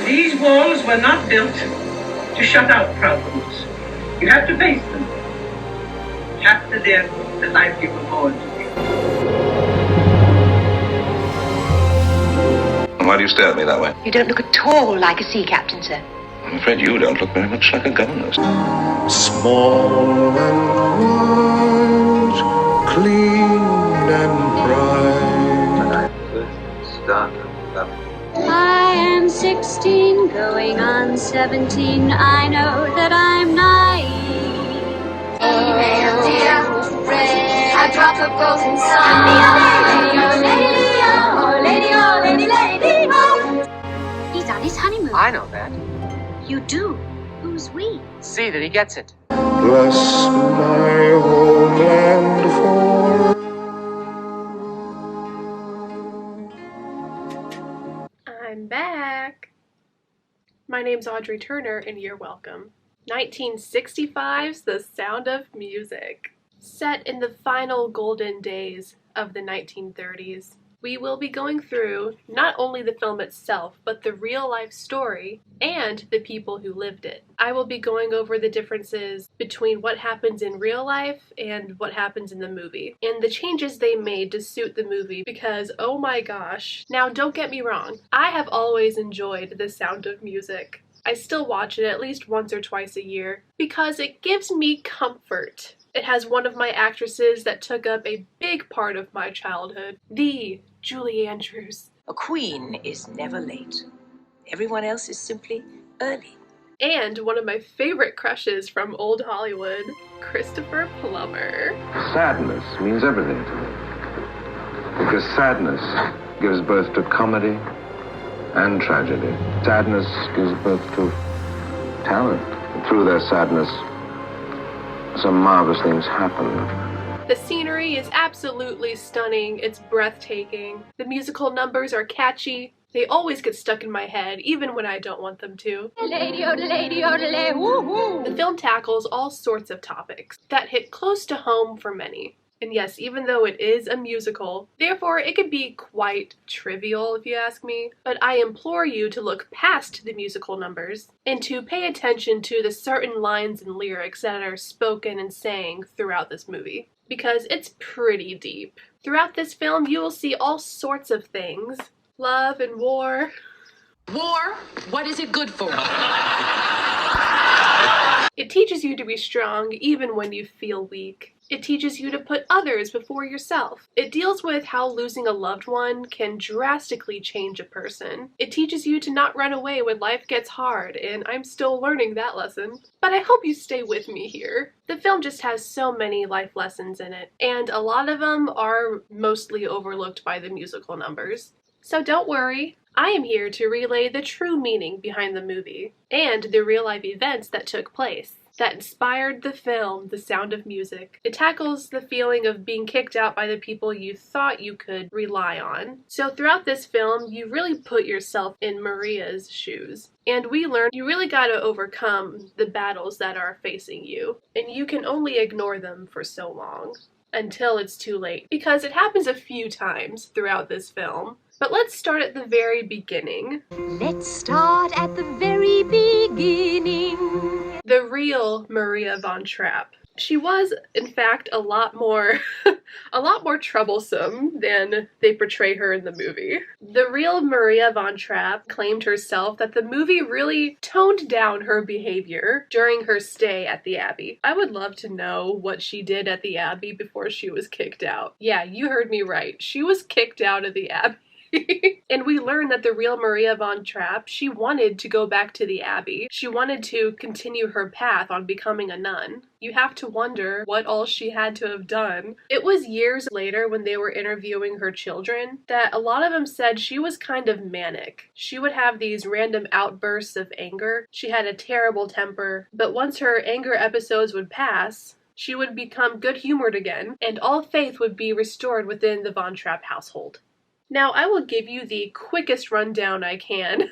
These walls were not built to shut out problems. You have to face them. You have to live the life you were born to live. Why do you stare at me that way? You don't look at all like a sea captain, sir. I'm afraid you don't look very much like a governess. Small and wide, clean and bright. When I first started loving you. I am 16, going on 17. I know that I'm naive. Email dear, red, a drop of golden sun. Lady, oh, lady, lady, oh. He's on his honeymoon. I know that. You do? Who's we? See that he gets it. Bless my homeland for. I'm back. My name's Audrey Turner, and you're welcome. 1965's The Sound of Music. Set in the final golden days of the 1930s, we will be going through not only the film itself, but the real-life story and the people who lived it. I will be going over the differences between what happens in real life and what happens in the movie, and the changes they made to suit the movie because, oh my gosh. Now, don't get me wrong, I have always enjoyed The Sound of Music. I still watch it at least once or twice a year because it gives me comfort. It has one of my actresses that took up a big part of my childhood, the Julie Andrews. A queen is never late. Everyone else is simply early. And one of my favorite crushes from old Hollywood, Christopher Plummer. Sadness means everything to me. Because sadness gives birth to comedy and tragedy. Sadness gives birth to talent. And through their sadness, some marvelous things happen. The scenery is absolutely stunning. It's breathtaking. The musical numbers are catchy. They always get stuck in my head, even when I don't want them to. Lady, woo-hoo. The film tackles all sorts of topics that hit close to home for many. And yes, even though it is a musical, therefore it can be quite trivial if you ask me, but I implore you to look past the musical numbers and to pay attention to the certain lines and lyrics that are spoken and sang throughout this movie, because it's pretty deep. Throughout this film, you will see all sorts of things. Love and war. War? What is it good for? It teaches you to be strong even when you feel weak. It teaches you to put others before yourself. It deals with how losing a loved one can drastically change a person. It teaches you to not run away when life gets hard, and I'm still learning that lesson. But I hope you stay with me here. The film just has so many life lessons in it, and a lot of them are mostly overlooked by the musical numbers. So don't worry. I am here to relay the true meaning behind the movie, and the real-life events that took place, that inspired the film, The Sound of Music. It tackles the feeling of being kicked out by the people you thought you could rely on. So throughout this film, you really put yourself in Maria's shoes. And we learn you really gotta overcome the battles that are facing you, and you can only ignore them for so long, until it's too late, because it happens a few times throughout this film. But let's start at the very beginning. Let's start at the very beginning. The real Maria von Trapp. She was, in fact, a lot more troublesome than they portray her in the movie. The real Maria von Trapp claimed herself that the movie really toned down her behavior during her stay at the Abbey. I would love to know what she did at the Abbey before she was kicked out. Yeah, you heard me right. She was kicked out of the Abbey. And we learn that the real Maria von Trapp, she wanted to go back to the Abbey. She wanted to continue her path on becoming a nun. You have to wonder what all she had to have done. It was years later when they were interviewing her children that a lot of them said she was kind of manic. She would have these random outbursts of anger. She had a terrible temper, but once her anger episodes would pass, she would become good-humored again, and all faith would be restored within the Von Trapp household. Now, I will give you the quickest rundown I can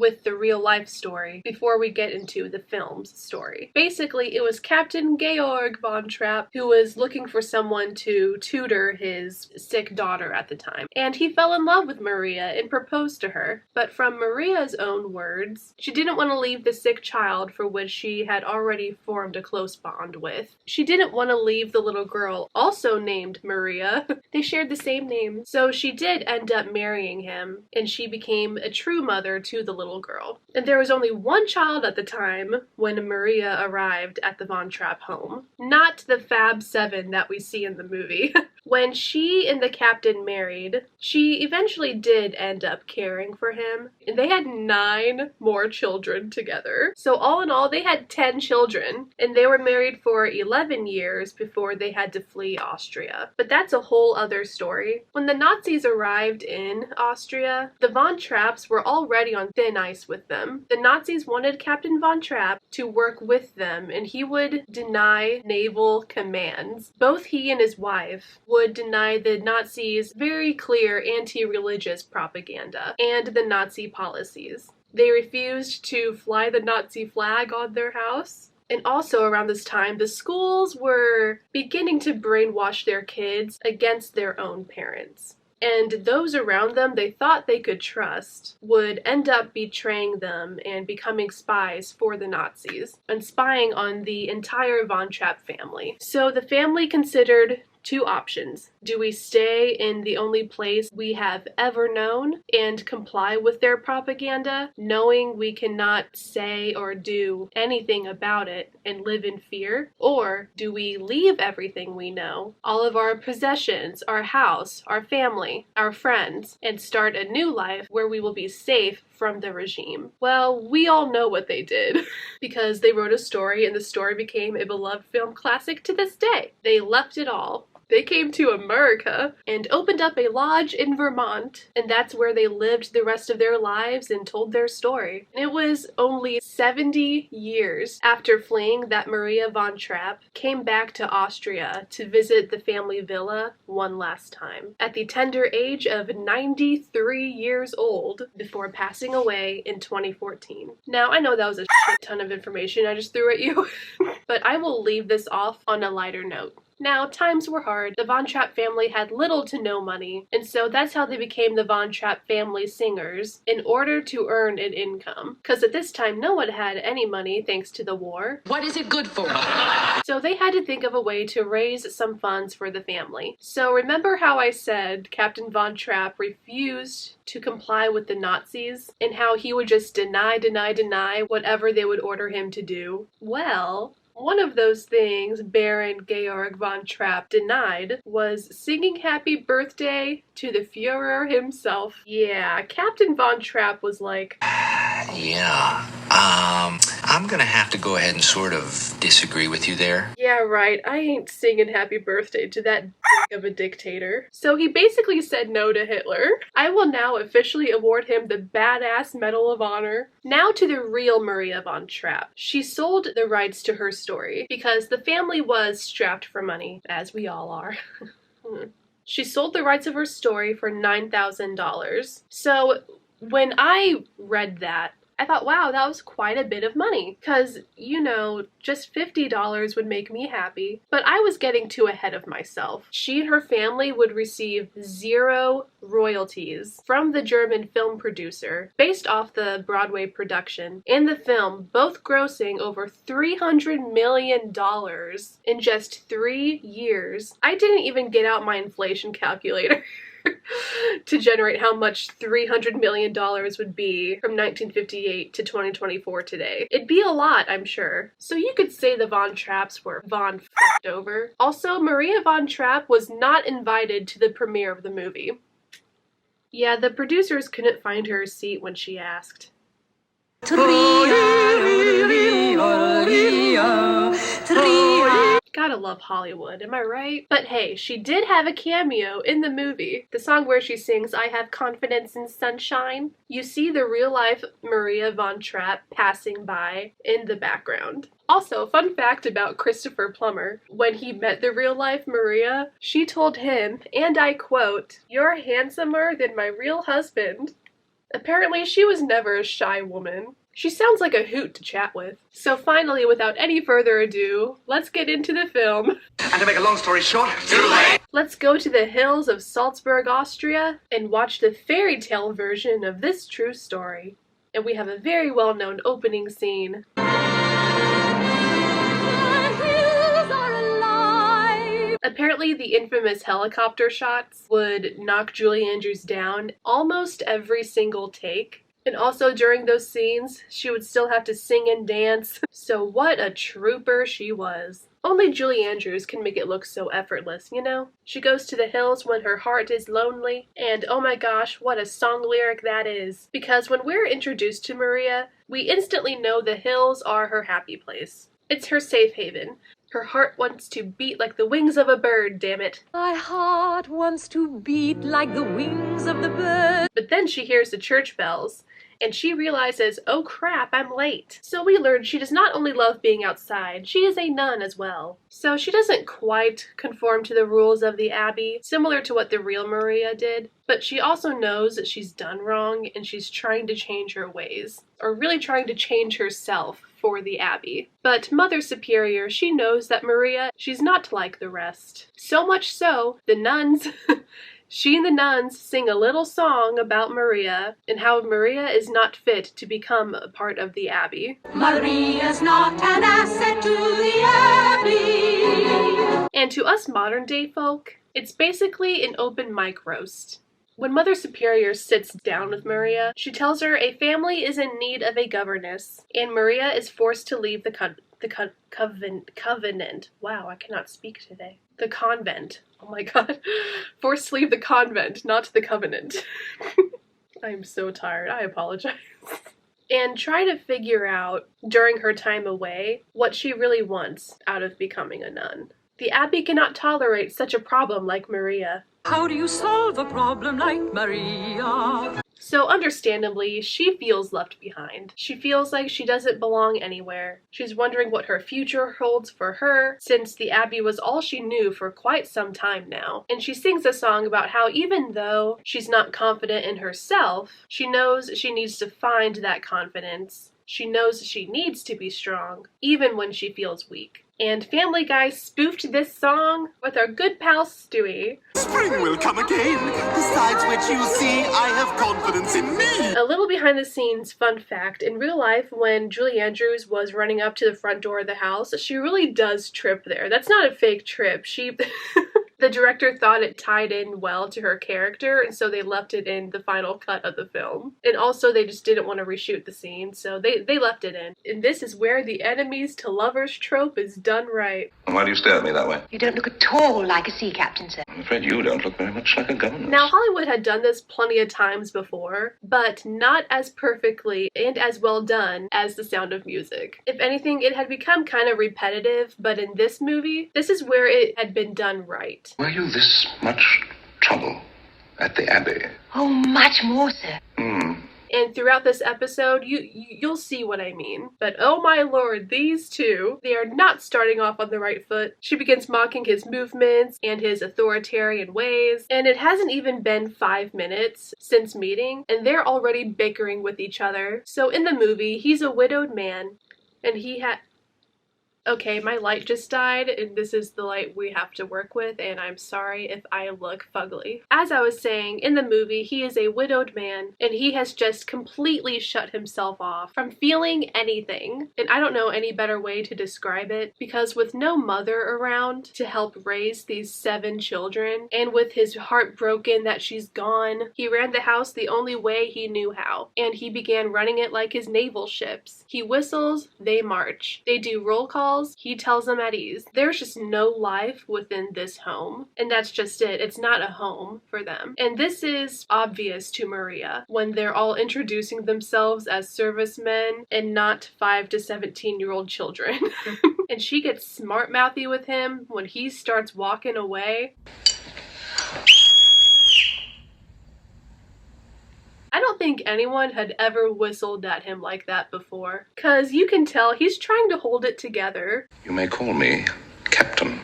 with the real life story before we get into the film's story. Basically, it was Captain Georg von Trapp who was looking for someone to tutor his sick daughter at the time. And he fell in love with Maria and proposed to her. But from Maria's own words, she didn't want to leave the sick child for which she had already formed a close bond with. She didn't want to leave the little girl, also named Maria. They shared the same name. So she did end up marrying him, and she became a true mother to the little girl. And there was only one child at the time when Maria arrived at the Von Trapp home. Not the Fab Seven that we see in the movie. When she and the captain married, she eventually did end up caring for him, and they had 9 more children together. So all in all, they had 10 children, and they were married for 11 years before they had to flee Austria. But that's a whole other story. When the Nazis arrived in Austria, the Von Trapps were already on thin ice with them. The Nazis wanted Captain Von Trapp to work with them, and he would deny naval commands. Both he and his wife would deny the Nazis' very clear anti-religious propaganda and the Nazi policies. They refused to fly the Nazi flag on their house. And also around this time, the schools were beginning to brainwash their kids against their own parents. And those around them they thought they could trust would end up betraying them and becoming spies for the Nazis and spying on the entire Von Trapp family. So the family considered 2 options. Do we stay in the only place we have ever known and comply with their propaganda, knowing we cannot say or do anything about it and live in fear? Or do we leave everything we know, all of our possessions, our house, our family, our friends, and start a new life where we will be safe from the regime? Well, we all know what they did because they wrote a story and the story became a beloved film classic to this day. They left it all. They came to America and opened up a lodge in Vermont, and that's where they lived the rest of their lives and told their story. And it was only 70 years after fleeing that Maria von Trapp came back to Austria to visit the family villa one last time, at the tender age of 93 years old, before passing away in 2014. Now, I know that was a shit ton of information I just threw at you, but I will leave this off on a lighter note. Now, times were hard. The Von Trapp family had little to no money, and so that's how they became the Von Trapp family singers, in order to earn an income. Because at this time, no one had any money thanks to the war. What is it good for? So they had to think of a way to raise some funds for the family. So remember how I said Captain Von Trapp refused to comply with the Nazis, and how he would just deny whatever they would order him to do? Well, one of those things Baron Georg von Trapp denied was singing happy birthday to the Führer himself. Yeah, Captain Von Trapp was like, I'm gonna have to go ahead and sort of disagree with you there. Yeah, right, I ain't singing happy birthday to that dick of a dictator. So he basically said no to Hitler. I will now officially award him the Badass Medal of Honor. Now to the real Maria von Trapp. She sold the rights to her story because the family was strapped for money, as we all are. She sold the rights of her story for $9,000. So when I read that, I thought, wow, that was quite a bit of money. Because, you know, just $50 would make me happy. But I was getting too ahead of myself. She and her family would receive 0 royalties from the German film producer, based off the Broadway production, and the film, both grossing over $300 million in just 3 years. I didn't even get out my inflation calculator to generate how much $300 million would be from 1958 to 2024 today. It'd be a lot, I'm sure. So you could say the Von Trapps were Von fucked over. Also, Maria von Trapp was not invited to the premiere of the movie. Yeah, the producers couldn't find her a seat when she asked. Gotta love Hollywood, am I right? But hey, she did have a cameo in the movie. The song where she sings, "I Have Confidence in Sunshine." You see the real-life Maria von Trapp passing by in the background. Also, fun fact about Christopher Plummer. When he met the real-life Maria, she told him, and I quote, "You're handsomer than my real husband." Apparently, she was never a shy woman. She sounds like a hoot to chat with. So finally, without any further ado, let's get into the film. And to make a long story short, too late! Let's go to the hills of Salzburg, Austria, and watch the fairy tale version of this true story. And we have a very well-known opening scene. Apparently, the infamous helicopter shots would knock Julie Andrews down almost every single take. And also during those scenes, she would still have to sing and dance. So what a trooper she was. Only Julie Andrews can make it look so effortless, you know? She goes to the hills when her heart is lonely, and oh my gosh, what a song lyric that is. Because when we're introduced to Maria, we instantly know the hills are her happy place. It's her safe haven. Her heart wants to beat like the wings of a bird, damn it. My heart wants to beat like the wings of the bird. But then she hears the church bells, and she realizes, oh crap, I'm late. So we learn she does not only love being outside, she is a nun as well. So she doesn't quite conform to the rules of the Abbey, similar to what the real Maria did, but she also knows that she's done wrong and she's trying to change her ways, or really trying to change herself for the Abbey. But Mother Superior, she knows that Maria, she's not like the rest. So much so, the nuns... She and the nuns sing a little song about Maria and how Maria is not fit to become a part of the Abbey. Maria's not an asset to the Abbey. And to us modern day folk, it's basically an open mic roast. When Mother Superior sits down with Maria, she tells her a family is in need of a governess, and Maria is forced to leave the covenant. Wow, I cannot speak today. The convent. Oh my god. Forced to leave the convent, not the covenant. I'm so tired. I apologize. And try to figure out, during her time away, what she really wants out of becoming a nun. The Abbey cannot tolerate such a problem like Maria. How do you solve a problem like Maria? So understandably, she feels left behind. She feels like she doesn't belong anywhere. She's wondering what her future holds for her, since the Abbey was all she knew for quite some time now. And she sings a song about how even though she's not confident in herself, she knows she needs to find that confidence. She knows she needs to be strong, even when she feels weak. And Family Guy spoofed this song with our good pal Stewie. Spring will come again. Besides which, you see, I have confidence in me. A little behind the scenes fun fact, in real life, when Julie Andrews was running up to the front door of the house, she really does trip there. That's not a fake trip. The director thought it tied in well to her character, and so they left it in the final cut of the film. And also, they just didn't want to reshoot the scene, so they left it in. And this is where the enemies to lovers trope is done right. Why do you stare at me that way? You don't look at all like a sea captain, sir. I'm afraid you don't look very much like a governess. Now, Hollywood had done this plenty of times before, but not as perfectly and as well done as The Sound of Music. If anything, it had become kind of repetitive, but in this movie, this is where it had been done right. Were you this much trouble at the Abbey? Oh, much more, sir. And throughout this episode, you'll see what I mean. But oh my lord, these two, they are not starting off on the right foot. She begins mocking his movements and his authoritarian ways. And it hasn't even been 5 minutes since meeting, and they're already bickering with each other. So in the movie, he's a widowed man, and he had... Okay, my light just died, and this is the light we have to work with, and I'm sorry if I look fugly. As I was saying, in the movie, he is a widowed man, and he has just completely shut himself off from feeling anything. And I don't know any better way to describe it, because with no mother around to help raise these 7 children, and with his heart broken that she's gone, he ran the house the only way he knew how, and he began running it like his naval ships. He whistles, they march. They do roll calls, he tells them at ease. There's just no life within this home, and that's just it. It's not a home for them. And this is obvious to Maria when they're all introducing themselves as servicemen and not 5 to 17-year-old children. And she gets smart-mouthy with him when he starts walking away. I don't think anyone had ever whistled at him like that before, 'cause you can tell he's trying to hold it together. You may call me Captain.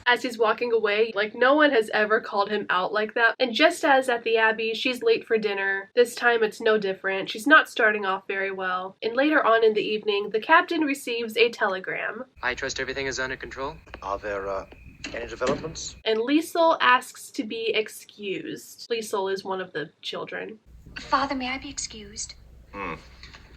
as he's walking away. Like, no one has ever called him out like that. And just as at the Abbey, she's late for dinner, this time it's no different. She's not starting off very well. And later on in the evening, the captain receives a telegram. I trust everything is under control. Are there, any developments? And Liesel asks to be excused. Liesel is one of the children. Father, may I be excused?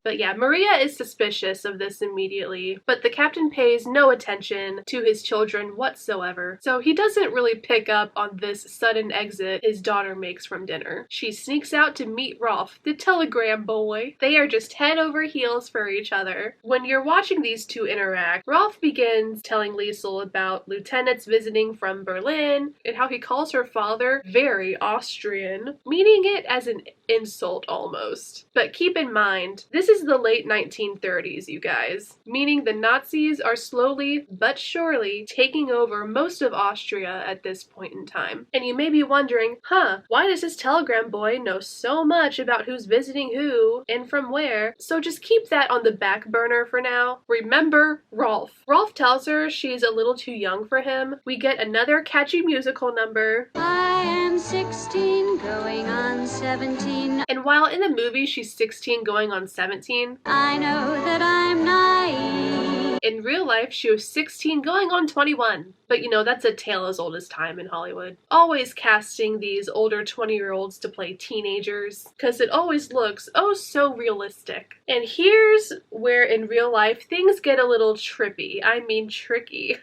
But yeah, Maria is suspicious of this immediately, but the captain pays no attention to his children whatsoever, so he doesn't really pick up on this sudden exit his daughter makes from dinner. She sneaks out to meet Rolf, the telegram boy. They are just head over heels for each other. When you're watching these two interact, Rolf begins telling Liesel about lieutenants visiting from Berlin and how he calls her father very Austrian, meaning it as an insult almost. But keep in mind, this is the late 1930s, you guys, meaning the Nazis are slowly but surely taking over most of Austria at this point in time. And you may be wondering, why does this telegram boy know so much about who's visiting who and from where? So just keep that on the back burner for now. Remember Rolf. Rolf tells her she's a little too young for him. We get another catchy musical number. I am 16 going on 17. And while in the movie she's 16 going on 17, I know that I'm naive. In real life, she was 16 going on 21. But you know, that's a tale as old as time in Hollywood. Always casting these older 20-year-olds to play teenagers, because it always looks oh so realistic. And here's where in real life things get a little trippy. I mean tricky.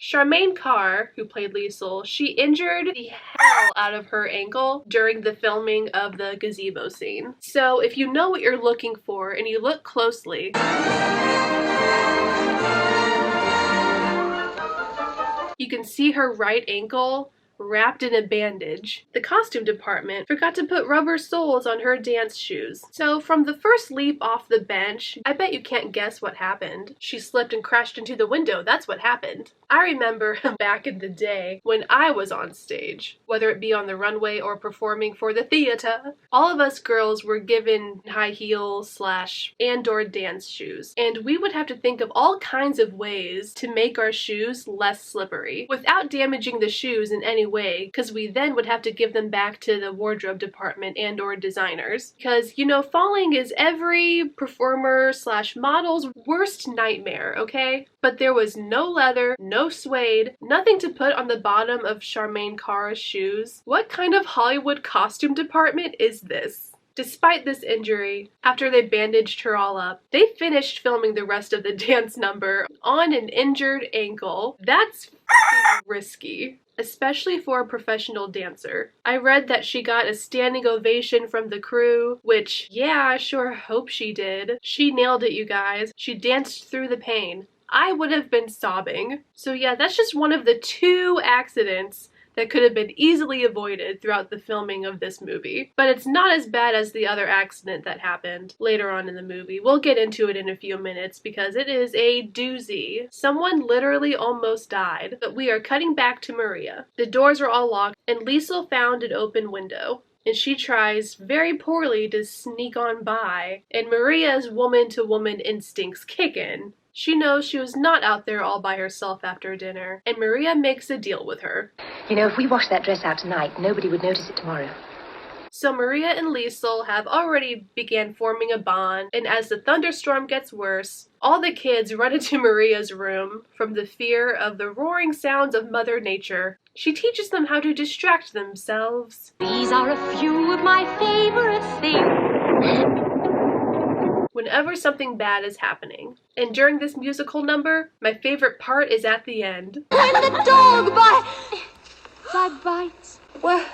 Charmaine Carr, who played Liesel, she injured the hell out of her ankle during the filming of the gazebo scene. So if you know what you're looking for and you look closely, you can see her right ankle wrapped in a bandage. The costume department forgot to put rubber soles on her dance shoes. So from the first leap off the bench, I bet you can't guess what happened. She slipped and crashed into the window. That's what happened. I remember back in the day when I was on stage, whether it be on the runway or performing for the theater, all of us girls were given high heels and/or dance shoes. And we would have to think of all kinds of ways to make our shoes less slippery without damaging the shoes in any way, because we then would have to give them back to the wardrobe department and/or designers. Because, you know, falling is every performer/model's worst nightmare, okay? But there was no leather, no suede, nothing to put on the bottom of Charmaine Carr's shoes. What kind of Hollywood costume department is this? Despite this injury, after they bandaged her all up, they finished filming the rest of the dance number on an injured ankle. That's freaking risky, especially for a professional dancer. I read that she got a standing ovation from the crew, which, yeah, I sure hope she did. She nailed it, you guys. She danced through the pain. I would have been sobbing. So yeah, that's just one of the 2 accidents that could have been easily avoided throughout the filming of this movie. But it's not as bad as the other accident that happened later on in the movie. We'll get into it in a few minutes because it is a doozy. Someone literally almost died, but we are cutting back to Maria. The doors are all locked and Liesel found an open window. And she tries very poorly to sneak on by, and Maria's woman-to-woman instincts kick in. She knows she was not out there all by herself after dinner, and Maria makes a deal with her. You know, if we wash that dress out tonight, nobody would notice it tomorrow. So Maria and Liesel have already began forming a bond, and as the thunderstorm gets worse, all the kids run into Maria's room from the fear of the roaring sounds of Mother Nature. She teaches them how to distract themselves. These are a few of my favorite things. Whenever something bad is happening. And during this musical number, my favorite part is at the end. When the dog bites. Well,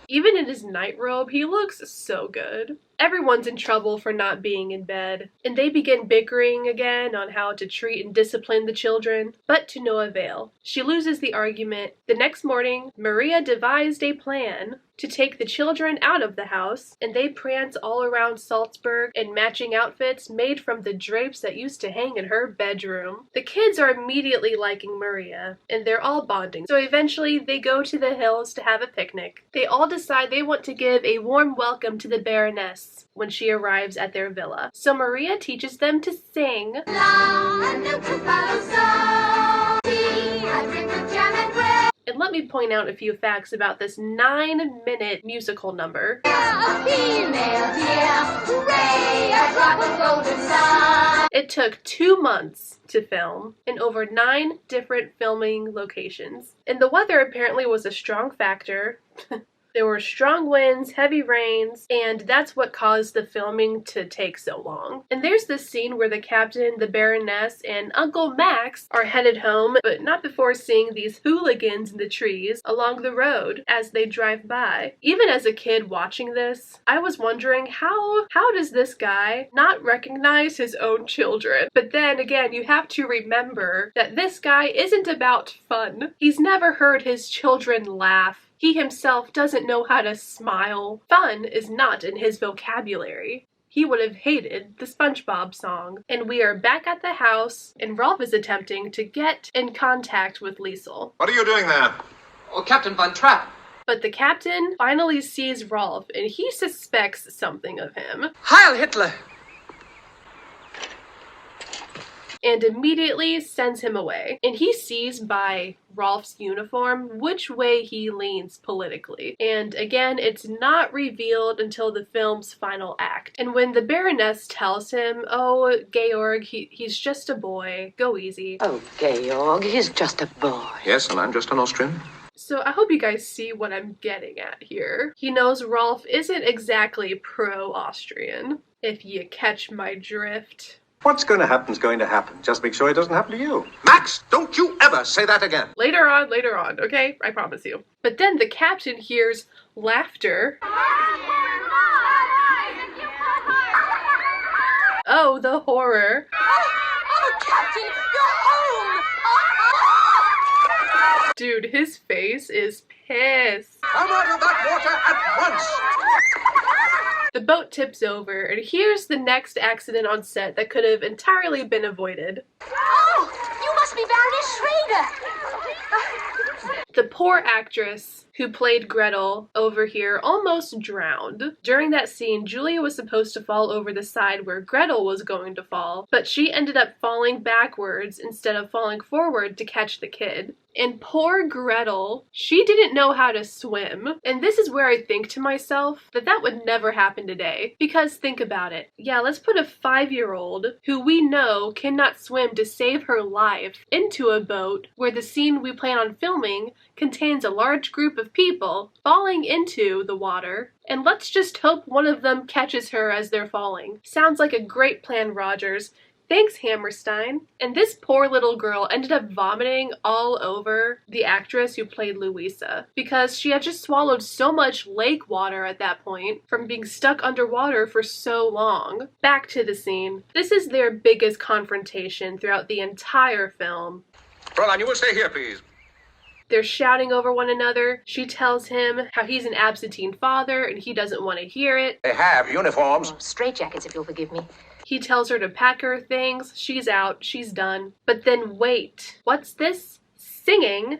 even in his nightrobe, he looks so good. Everyone's in trouble for not being in bed, and they begin bickering again on how to treat and discipline the children, but to no avail. She loses the argument. The next morning, Maria devised a plan to take the children out of the house, and they prance all around Salzburg in matching outfits made from the drapes that used to hang in her bedroom. The kids are immediately liking Maria, and they're all bonding. So eventually, they go to the hills to have a picnic. They all decide they want to give a warm welcome to the Baroness, Baroness when she arrives at their villa. So Maria teaches them to sing. And let me point out a few facts about this 9-minute musical number. It took 2 months to film in over 9 different filming locations. And the weather apparently was a strong factor. There were strong winds, heavy rains, and that's what caused the filming to take so long. And there's this scene where the captain, the Baroness, and Uncle Max are headed home, but not before seeing these hooligans in the trees along the road as they drive by. Even as a kid watching this, I was wondering how does this guy not recognize his own children? But then again, you have to remember that this guy isn't about fun. He's never heard his children laugh. He himself doesn't know how to smile. Fun is not in his vocabulary. He would have hated the SpongeBob song. And we are back at the house, and Rolf is attempting to get in contact with Liesel. What are you doing there? Oh, Captain Von Trapp. But the captain finally sees Rolf, and he suspects something of him. Heil Hitler! And immediately sends him away. And he sees by Rolf's uniform which way he leans politically. And again, it's not revealed until the film's final act. And when the Baroness tells him, oh, Georg, he's just a boy, go easy. Oh, Georg, he's just a boy. Yes, and I'm just an Austrian. So I hope you guys see what I'm getting at here. He knows Rolf isn't exactly pro-Austrian, if you catch my drift. What's going to happen is going to happen. Just make sure it doesn't happen to you. Max, don't you ever say that again. Later on, okay? I promise you. But then the captain hears laughter. Oh, the horror. Oh, Captain, you're home! Dude, his face is pissed. Come out of that water at once! The boat tips over, and here's the next accident on set that could have entirely been avoided. Oh, you must be Baroness Schrader! The poor actress who played Gretel over here almost drowned. During that scene, Julia was supposed to fall over the side where Gretel was going to fall, but she ended up falling backwards instead of falling forward to catch the kid. And poor Gretel, she didn't know how to swim. And this is where I think to myself that would never happen today. Because think about it. Yeah, let's put a 5-year-old who we know cannot swim to save her life into a boat where the scene we plan on filming contains a large group of people falling into the water. And let's just hope one of them catches her as they're falling. Sounds like a great plan, Rogers. Thanks, Hammerstein. And this poor little girl ended up vomiting all over the actress who played Louisa because she had just swallowed so much lake water at that point from being stuck underwater for so long. Back to the scene. This is their biggest confrontation throughout the entire film. Fräulein, you will stay here, please. They're shouting over one another. She tells him how he's an absentee father and he doesn't want to hear it. They have uniforms. Straitjackets, if you'll forgive me. He tells her to pack her things. She's out. She's done. But then wait. What's this? Singing?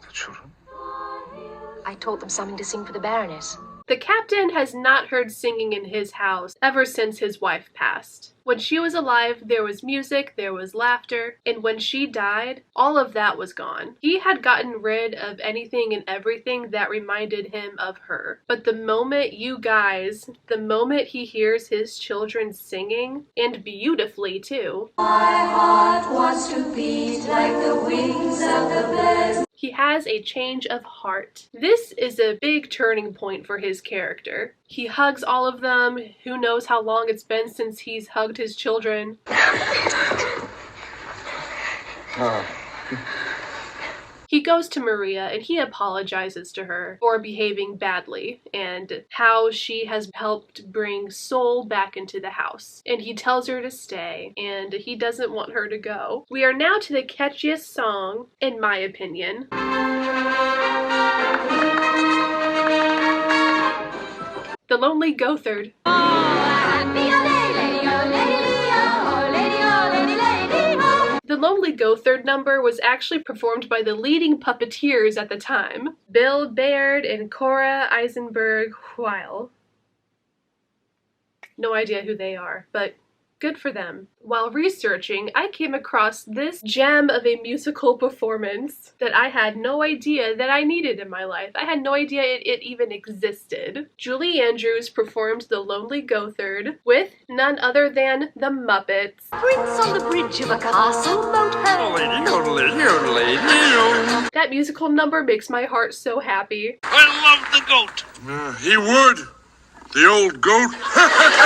The children? I taught them something to sing for the Baroness. The captain has not heard singing in his house ever since his wife passed. When she was alive, there was music, there was laughter, and when she died, all of that was gone. He had gotten rid of anything and everything that reminded him of her. But the moment the moment he hears his children singing, and beautifully too, My heart wants to beat like the wings of the birds. He has a change of heart. This is a big turning point for his character. He hugs all of them. Who knows how long it's been since he's hugged his children. He goes to Maria and he apologizes to her for behaving badly and how she has helped bring Sol back into the house. And he tells her to stay and he doesn't want her to go. We are now to the catchiest song, in my opinion. The Lonely Goatherd. The Lonely Goatherd number was actually performed by the leading puppeteers at the time, Bill Baird and Cora Eisenberg Weil. No idea who they are, but good for them. While researching, I came across this gem of a musical performance that I had no idea that I needed in my life. I had no idea it even existed. Julie Andrews performed The Lonely Goatherd with none other than the Muppets. Prince on the bridge of a castle moat heard. That musical number makes my heart so happy. I love the goat. He would. The old goat.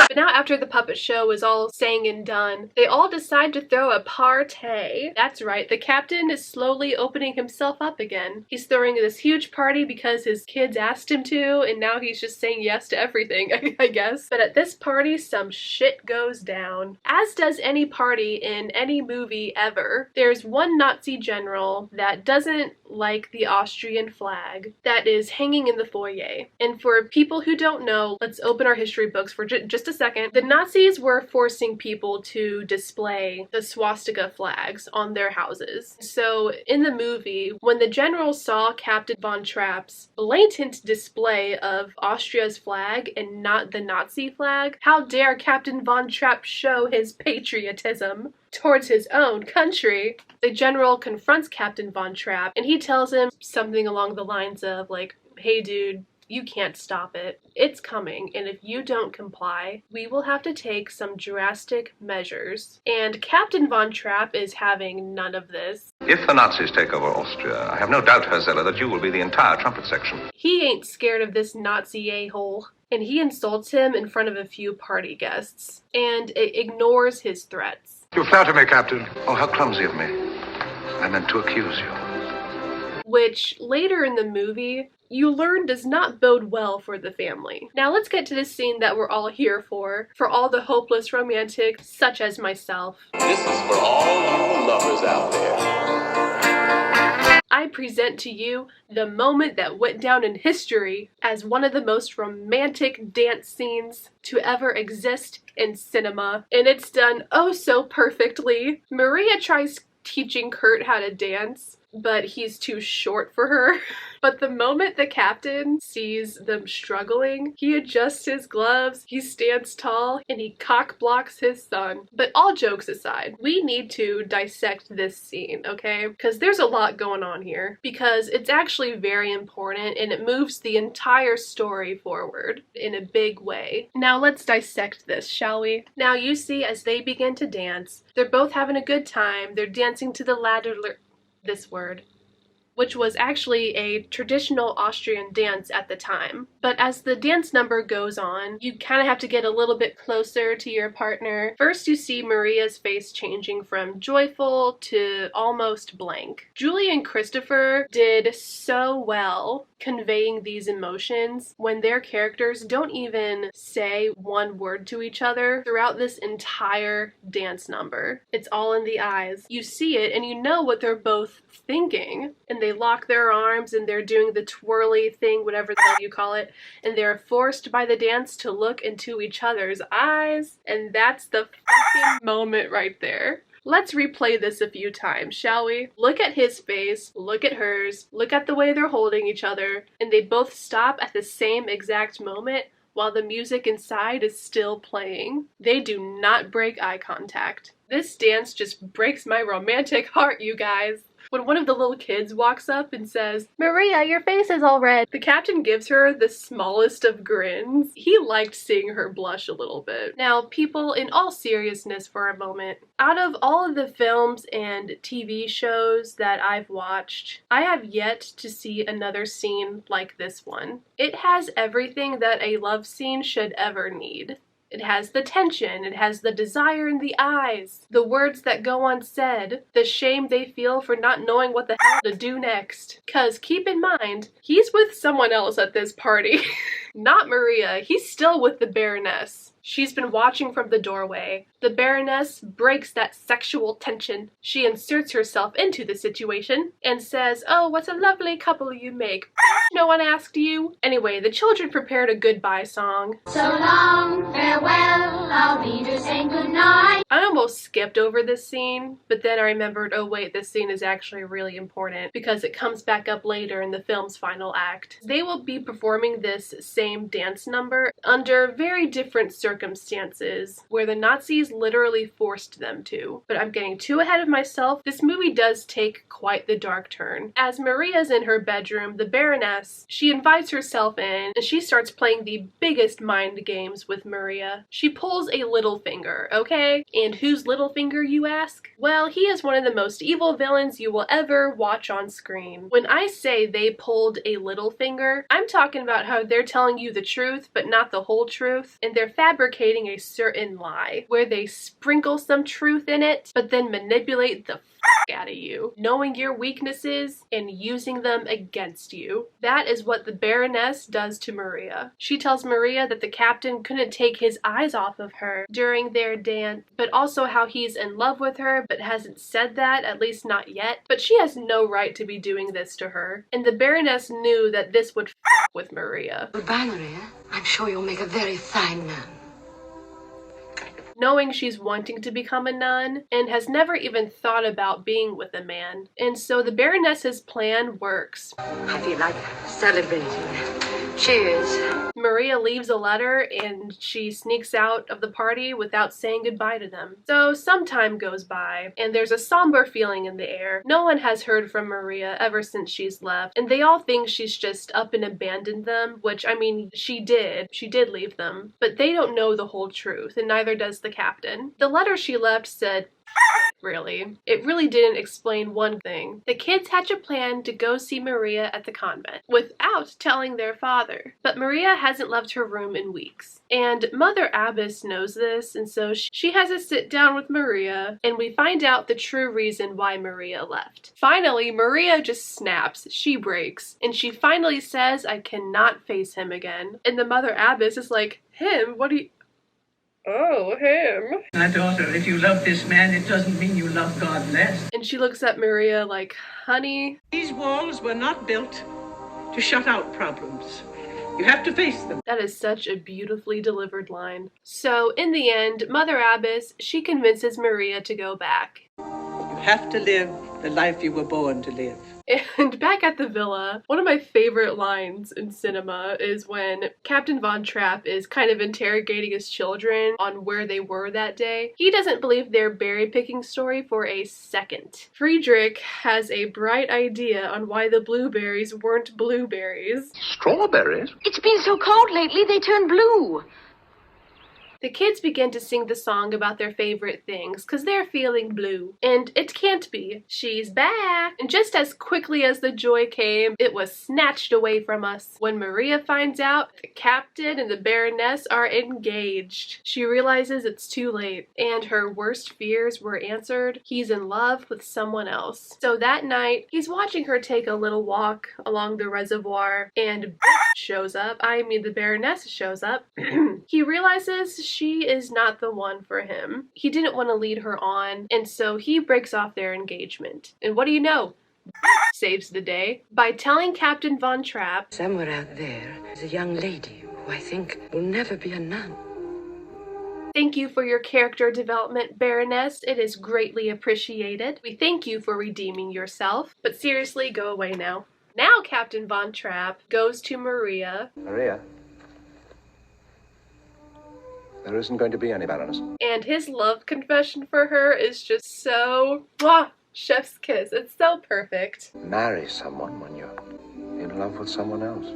But now after the puppet show is all sang and done, they all decide to throw a party. That's right, the captain is slowly opening himself up again. He's throwing this huge party because his kids asked him to, and now he's just saying yes to everything, I guess. But at this party, some shit goes down. As does any party in any movie ever. There's one Nazi general that doesn't like the Austrian flag that is hanging in the foyer. And for people who don't know, let's open our history books for just a second. The Nazis were forcing people to display the swastika flags on their houses. So in the movie, when the general saw Captain Von Trapp's blatant display of Austria's flag and not the Nazi flag, how dare Captain Von Trapp show his patriotism towards his own country? The general confronts Captain Von Trapp and he tells him something along the lines of like, hey dude, you can't stop it. It's coming, and if you don't comply, we will have to take some drastic measures. And Captain Von Trapp is having none of this. If the Nazis take over Austria, I have no doubt, Herr Zeller, that you will be the entire trumpet section. He ain't scared of this Nazi a-hole, and he insults him in front of a few party guests, and ignores his threats. You flatter me, Captain. Oh, how clumsy of me. I meant to accuse you. Which, later in the movie, you learn does not bode well for the family. Now let's get to this scene that we're all here for all the hopeless romantics, such as myself. This is for all you lovers out there. I present to you the moment that went down in history as one of the most romantic dance scenes to ever exist in cinema. And it's done oh so perfectly. Maria tries teaching Kurt how to dance, but he's too short for her. But the moment the captain sees them struggling, he adjusts his gloves, he stands tall, and he cock blocks his son. But all jokes aside, we need to dissect this scene, okay? Because there's a lot going on here. Because it's actually very important and it moves the entire story forward in a big way. Now let's dissect this, shall we? Now you see as they begin to dance, they're both having a good time. They're dancing to the this word, which was actually a traditional Austrian dance at the time. But as the dance number goes on, you kind of have to get a little bit closer to your partner. First you see Maria's face changing from joyful to almost blank. Julie and Christopher did so well conveying these emotions when their characters don't even say one word to each other throughout this entire dance number. It's all in the eyes. You see it and you know what they're both thinking, and they lock their arms and they're doing the twirly thing, whatever the hell you call it, and they're forced by the dance to look into each other's eyes, and that's the fucking moment right there. Let's replay this a few times, shall we? Look at his face, look at hers, look at the way they're holding each other, and they both stop at the same exact moment while the music inside is still playing. They do not break eye contact. This dance just breaks my romantic heart, you guys. When one of the little kids walks up and says, "Maria, your face is all red," the captain gives her the smallest of grins. He liked seeing her blush a little bit. Now, people, in all seriousness for a moment, out of all of the films and TV shows that I've watched, I have yet to see another scene like this one. It has everything that a love scene should ever need. It has the tension, it has the desire in the eyes, the words that go unsaid, the shame they feel for not knowing what the hell to do next. 'Cause keep in mind, he's with someone else at this party. Not Maria, he's still with the Baroness. She's been watching from the doorway. The Baroness breaks that sexual tension. She inserts herself into the situation and says, "Oh, what a lovely couple you make. No one asked you." Anyway, the children prepared a goodbye song. So long, farewell, I'll be just saying goodnight. I almost skipped over this scene, but then I remembered, oh wait, this scene is actually really important because it comes back up later in the film's final act. They will be performing this same dance number under very different circumstances circumstances where the Nazis literally forced them to. But I'm getting too ahead of myself. This movie does take quite the dark turn. As Maria's in her bedroom, the Baroness, she invites herself in and she starts playing the biggest mind games with Maria. She pulls a little finger, okay? And whose little finger, you ask? Well, he is one of the most evil villains you will ever watch on screen. When I say they pulled a little finger, I'm talking about how they're telling you the truth, but not the whole truth, and they're fabricating a certain lie, where they sprinkle some truth in it, but then manipulate the out of you, knowing your weaknesses and using them against you. That is what the Baroness does to Maria. She tells Maria that the captain couldn't take his eyes off of her during their dance, but also how he's in love with her, but hasn't said that, at least not yet. But she has no right to be doing this to her. And the Baroness knew that this would with Maria. Goodbye, Maria. I'm sure you'll make a very fine nun. Knowing she's wanting to become a nun and has never even thought about being with a man. And so the Baroness's plan works. I feel like celebrating. Cheers. Maria leaves a letter and she sneaks out of the party without saying goodbye to them. So some time goes by and there's a somber feeling in the air. No one has heard from Maria ever since she's left, and they all think she's just up and abandoned them, which, I mean, she did leave them, but they don't know the whole truth, and neither does the captain. The letter she left said, really. It really didn't explain one thing. The kids hatch a plan to go see Maria at the convent without telling their father. But Maria hasn't left her room in weeks. And Mother Abbess knows this, and so she has a sit down with Maria, and we find out the true reason why Maria left. Finally, Maria just snaps. She breaks. And she finally says, I cannot face him again. And the Mother Abbess is like, him? What do you... Oh, him. My daughter, if you love this man, it doesn't mean you love God less. And she looks at Maria like, honey. These walls were not built to shut out problems. You have to face them. That is such a beautifully delivered line. So, in the end, Mother Abbess, she convinces Maria to go back. You have to live the life you were born to live. And back at the villa, one of my favorite lines in cinema is when Captain Von Trapp is kind of interrogating his children on where they were that day. He doesn't believe their berry-picking story for a second. Friedrich has a bright idea on why the blueberries weren't blueberries. Strawberries? It's been so cold lately, they turn blue. The kids begin to sing the song about their favorite things because they're feeling blue. And it can't be. She's back! And just as quickly as the joy came, it was snatched away from us. When Maria finds out the captain and the Baroness are engaged, she realizes it's too late and her worst fears were answered. He's in love with someone else. So that night, he's watching her take a little walk along the reservoir and shows up. I mean, the Baroness shows up. He realizes she is not the one for him. He didn't want to lead her on, and so he breaks off their engagement. And what do you know? Saves the day by telling Captain Von Trapp, somewhere out there is a young lady who I think will never be a nun. Thank you for your character development, Baroness. It is greatly appreciated. We thank you for redeeming yourself. But seriously, go away now. Now Captain Von Trapp goes to Maria. Maria. There isn't going to be any Baroness. And his love confession for her is just so... Mwah! Chef's kiss. It's so perfect. Marry someone when you're in love with someone else.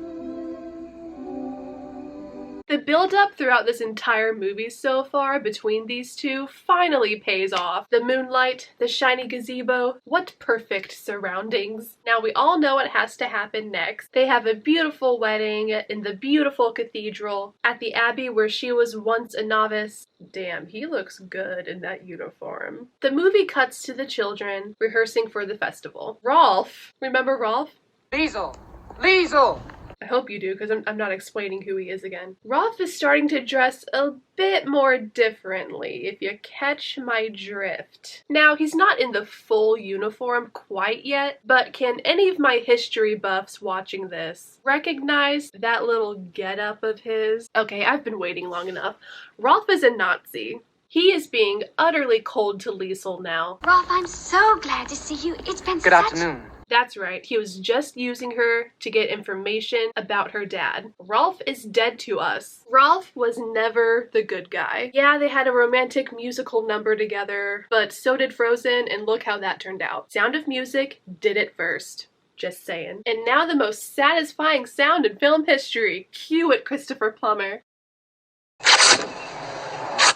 The build-up throughout this entire movie so far between these two finally pays off. The moonlight, the shiny gazebo, what perfect surroundings. Now we all know what has to happen next. They have a beautiful wedding in the beautiful cathedral at the abbey where she was once a novice. Damn, he looks good in that uniform. The movie cuts to the children rehearsing for the festival. Rolf, remember Rolf? Liesel! Liesel! I hope you do, because I'm not explaining who he is again. Rolf is starting to dress a bit more differently, if you catch my drift. Now, he's not in the full uniform quite yet, but can any of my history buffs watching this recognize that little getup of his? Okay, I've been waiting long enough. Rolf is a Nazi. He is being utterly cold to Liesel now. Rolf, I'm so glad to see you. It's been Good afternoon. That's right, he was just using her to get information about her dad. Rolf is dead to us. Rolf was never the good guy. Yeah, they had a romantic musical number together, but so did Frozen, and look how that turned out. Sound of Music did it first. Just saying. And now the most satisfying sound in film history. Cue it, Christopher Plummer.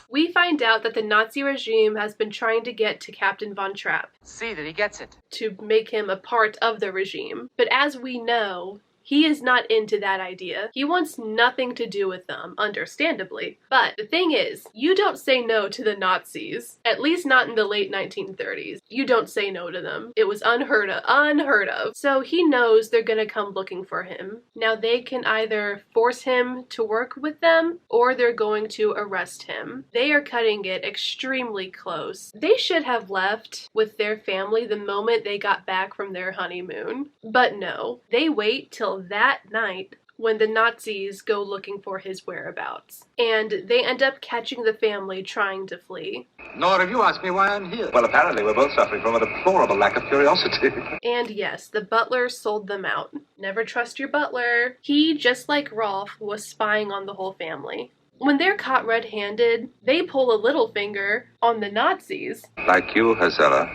We find out that the Nazi regime has been trying to get to Captain Von Trapp. See that he gets it. To make him a part of the regime. But as we know, he is not into that idea. He wants nothing to do with them, understandably. But the thing is, you don't say no to the Nazis. At least not in the late 1930s. You don't say no to them. It was unheard of. So he knows they're gonna come looking for him. Now they can either force him to work with them, or they're going to arrest him. They are cutting it extremely close. They should have left with their family the moment they got back from their honeymoon. But no, they wait till that night when the Nazis go looking for his whereabouts. And they end up catching the family trying to flee. Nor have you asked me why I'm here. Well, apparently we're both suffering from a deplorable lack of curiosity. And yes, the butler sold them out. Never trust your butler. He, just like Rolf, was spying on the whole family. When they're caught red-handed, they pull a little finger on the Nazis. Like you, Hazella,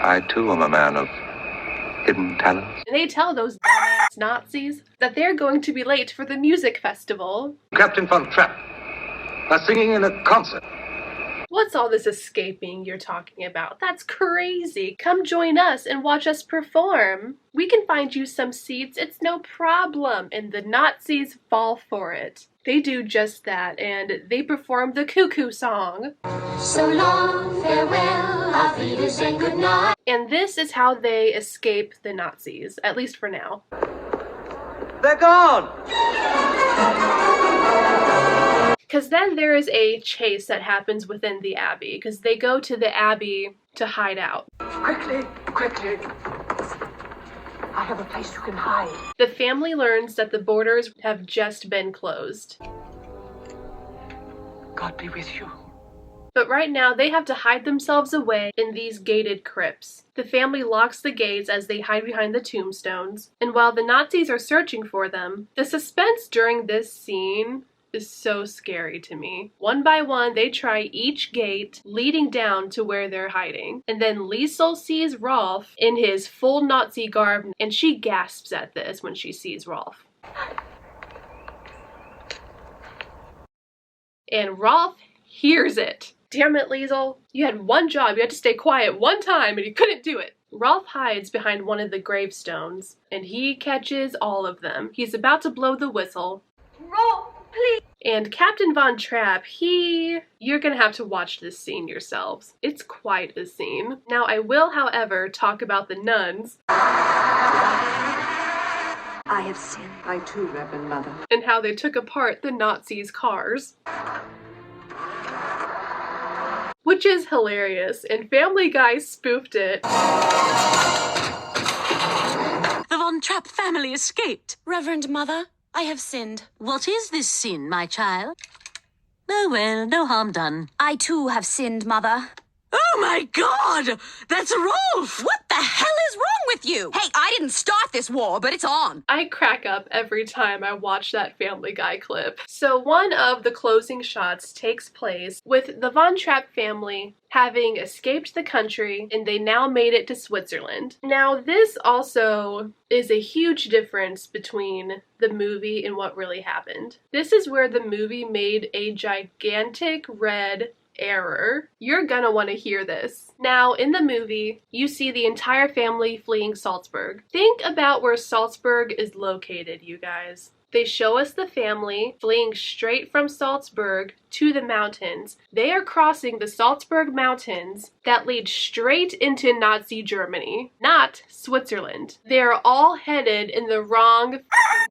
I too am a man of hidden talents. And they tell those dumbass Nazis that they're going to be late for the music festival. Captain Von Trapp, are singing in a concert. What's all this escaping you're talking about? That's crazy. Come join us and watch us perform. We can find you some seats, it's no problem. And the Nazis fall for it. They do just that, and they perform the cuckoo song. So long, farewell, auf Wiedersehen, good night. And this is how they escape the Nazis, at least for now. They're gone! Because then there is a chase that happens within the Abbey, because they go to the Abbey to hide out. Quickly, quickly. I have a place you can hide. The family learns that the borders have just been closed. God be with you. But right now, they have to hide themselves away in these gated crypts. The family locks the gates as they hide behind the tombstones. And while the Nazis are searching for them, the suspense during this scene is so scary to me. One by one, they try each gate leading down to where they're hiding. And then Liesel sees Rolf in his full Nazi garb, and she gasps at this when she sees Rolf. And Rolf hears it. Damn it, Liesel. You had one job. You had to stay quiet one time, and you couldn't do it. Rolf hides behind one of the gravestones, and he catches all of them. He's about to blow the whistle. Rolf, please. And Captain Von Trapp, you're gonna have to watch this scene yourselves. It's quite a scene. Now, I will, however, talk about the nuns. I have sinned. I too, Reverend Mother. And how they took apart the Nazis' cars. Which is hilarious, and Family Guy spoofed it. The Von Trapp family escaped. Reverend Mother, I have sinned. What is this sin, my child? Oh well, no harm done. I too have sinned, Mother. Oh my God! That's Rolf! What the hell is wrong with you? Hey, I didn't start this war, but it's on. I crack up every time I watch that Family Guy clip. So one of the closing shots takes place with the Von Trapp family having escaped the country, and they now made it to Switzerland. Now, this also is a huge difference between the movie and what really happened. This is where the movie made a gigantic red error. You're gonna want to hear this. Now, in the movie, you see the entire family fleeing Salzburg. Think about where Salzburg is located, you guys. They show us the family fleeing straight from Salzburg to the mountains. They are crossing the Salzburg Mountains that lead straight into Nazi Germany, not Switzerland. They are all headed in the wrong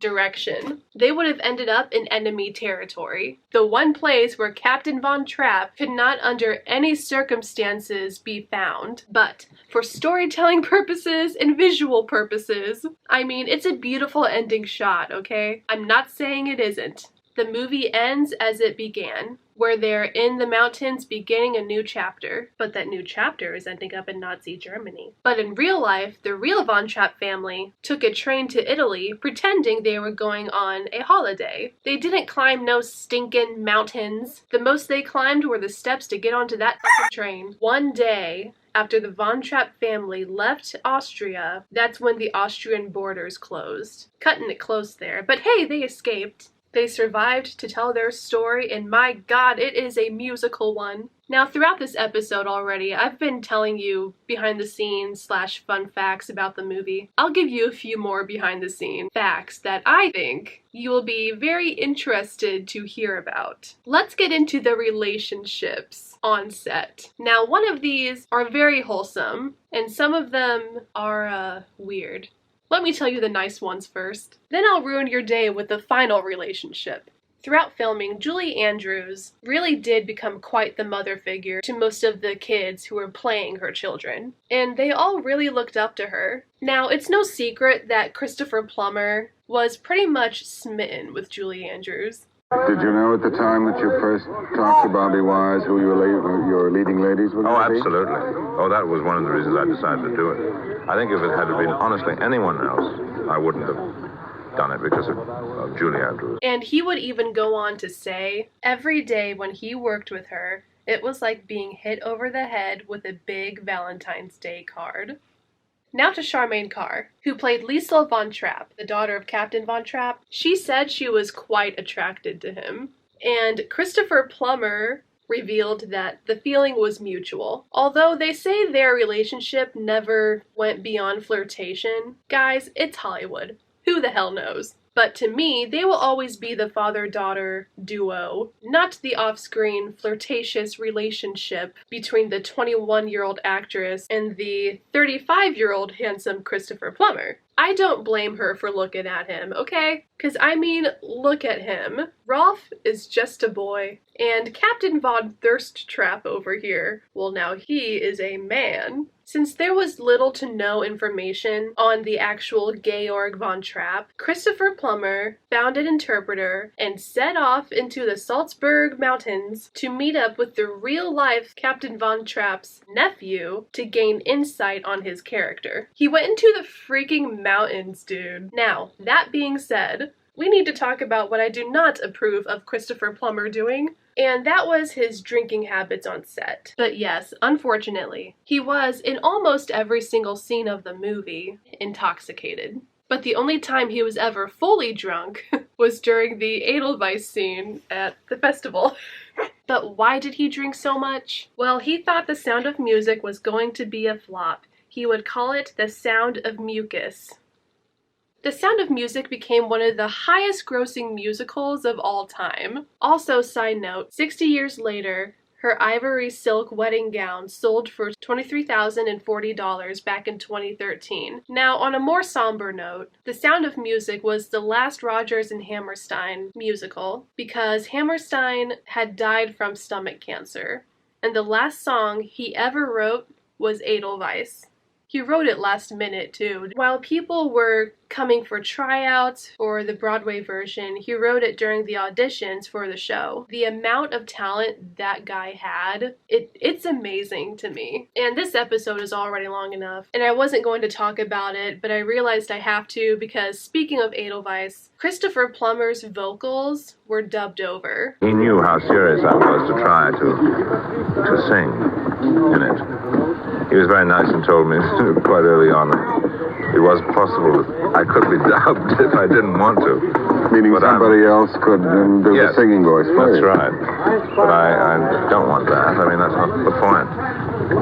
direction. They would have ended up in enemy territory. The one place where Captain Von Trapp could not under any circumstances be found. But for storytelling purposes and visual purposes, I mean, it's a beautiful ending shot, okay? I'm not saying it isn't. The movie ends as it began, where they're in the mountains beginning a new chapter, but that new chapter is ending up in Nazi Germany. But in real life, the real Von Trapp family took a train to Italy pretending they were going on a holiday. They didn't climb no stinking mountains. The most they climbed were the steps to get onto that fucking train. One day after the Von Trapp family left Austria, that's when the Austrian borders closed. Cutting it close there, but hey, they escaped. They survived to tell their story, and my god, it is a musical one. Now, throughout this episode already, I've been telling you behind the scenes / fun facts about the movie. I'll give you a few more behind the scene facts that I think you will be very interested to hear about. Let's get into the relationships on set. Now, one of these are very wholesome, and some of them are, weird. Let me tell you the nice ones first. Then I'll ruin your day with the final relationship. Throughout filming, Julie Andrews really did become quite the mother figure to most of the kids who were playing her children, and they all really looked up to her. Now, it's no secret that Christopher Plummer was pretty much smitten with Julie Andrews. Did you know at the time that you first talked to Bobby Wise who your leading ladies were going to be? Absolutely. Oh, that was one of the reasons I decided to do it. I think if it had been honestly anyone else, I wouldn't have done it because of Julie Andrews. And he would even go on to say, every day when he worked with her, it was like being hit over the head with a big Valentine's Day card. Now to Charmaine Carr, who played Liesl Von Trapp, the daughter of Captain Von Trapp. She said she was quite attracted to him. And Christopher Plummer revealed that the feeling was mutual. Although they say their relationship never went beyond flirtation, guys, it's Hollywood. Who the hell knows? But to me, they will always be the father-daughter duo, not the off-screen flirtatious relationship between the 21-year-old actress and the 35-year-old handsome Christopher Plummer. I don't blame her for looking at him, okay? Because, I mean, look at him. Rolf is just a boy, and Captain Von Thirst Trap over here, well, now he is a man. Since there was little to no information on the actual Georg Von Trapp, Christopher Plummer found an interpreter and set off into the Salzburg Mountains to meet up with the real-life Captain Von Trapp's nephew to gain insight on his character. He went into the freaking mountains, dude. Now, that being said, we need to talk about what I do not approve of Christopher Plummer doing, and that was his drinking habits on set. But yes, unfortunately, he was, in almost every single scene of the movie, intoxicated. But the only time he was ever fully drunk was during the Edelweiss scene at the festival. But why did he drink so much? Well, he thought The Sound of Music was going to be a flop. He would call it The Sound of Mucus. The Sound of Music became one of the highest grossing musicals of all time. Also, side note, 60 years later, her ivory silk wedding gown sold for $23,040 back in 2013. Now, on a more somber note, The Sound of Music was the last Rodgers and Hammerstein musical because Hammerstein had died from stomach cancer, and the last song he ever wrote was Edelweiss. He wrote it last minute, too. While people were coming for tryouts for the Broadway version, he wrote it during the auditions for the show. The amount of talent that guy had, it's amazing to me. And this episode is already long enough, and I wasn't going to talk about it, but I realized I have to because speaking of Edelweiss, Christopher Plummer's vocals were dubbed over. He knew how serious I was to try to sing in it. He was very nice and told me quite early on it was possible that I could be dubbed if I didn't want to. Meaning but somebody else could do the singing voice for you. That's you. right. But I don't want that. I mean, that's not the point.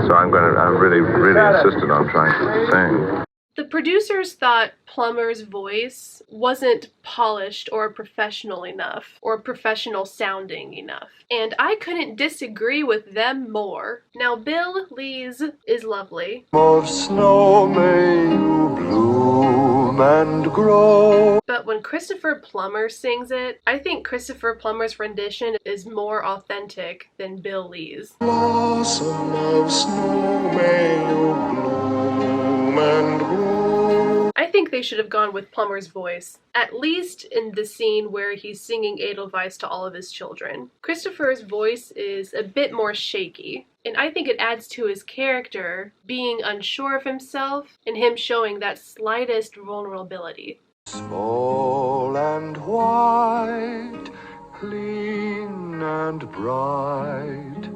So I'm really insisted on trying to sing. The producers thought Plummer's voice wasn't polished or professional enough, or professional sounding enough. And I couldn't disagree with them more. Now, Bill Lees is lovely. Of snow may you bloom and grow. But when Christopher Plummer sings it, I think Christopher Plummer's rendition is more authentic than Bill Lee's. Blossom of snow may you bloom and grow. I think they should have gone with Plummer's voice, at least in the scene where he's singing Edelweiss to all of his children. Christopher's voice is a bit more shaky, and I think it adds to his character being unsure of himself and him showing that slightest vulnerability. Small and white, clean and bright.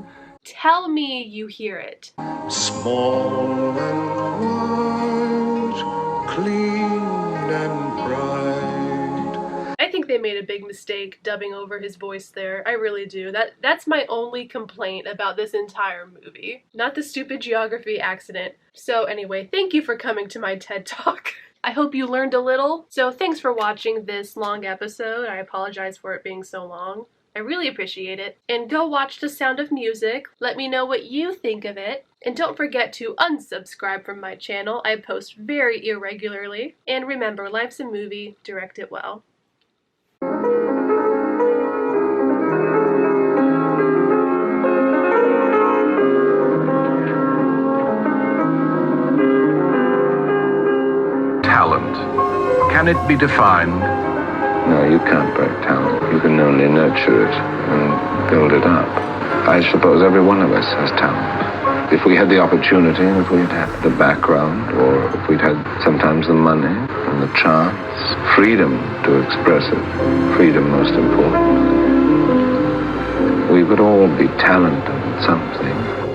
Tell me you hear it. Small and white, clean and bright. I think they made a big mistake dubbing over his voice there. I really do. That's my only complaint about this entire movie. Not the stupid geography accident. So anyway, thank you for coming to my TED Talk. I hope you learned a little. So thanks for watching this long episode. I apologize for it being so long. I really appreciate it. And go watch The Sound of Music. Let me know what you think of it. And don't forget to unsubscribe from my channel. I post very irregularly. And remember, life's a movie. Direct it well. Talent. Can it be defined? No, you can't break talent. You can only nurture it and build it up. I suppose every one of us has talent. If we had the opportunity, if we'd had the background, or if we'd had sometimes the money and the chance, freedom to express it, freedom most important, we would all be talented at something.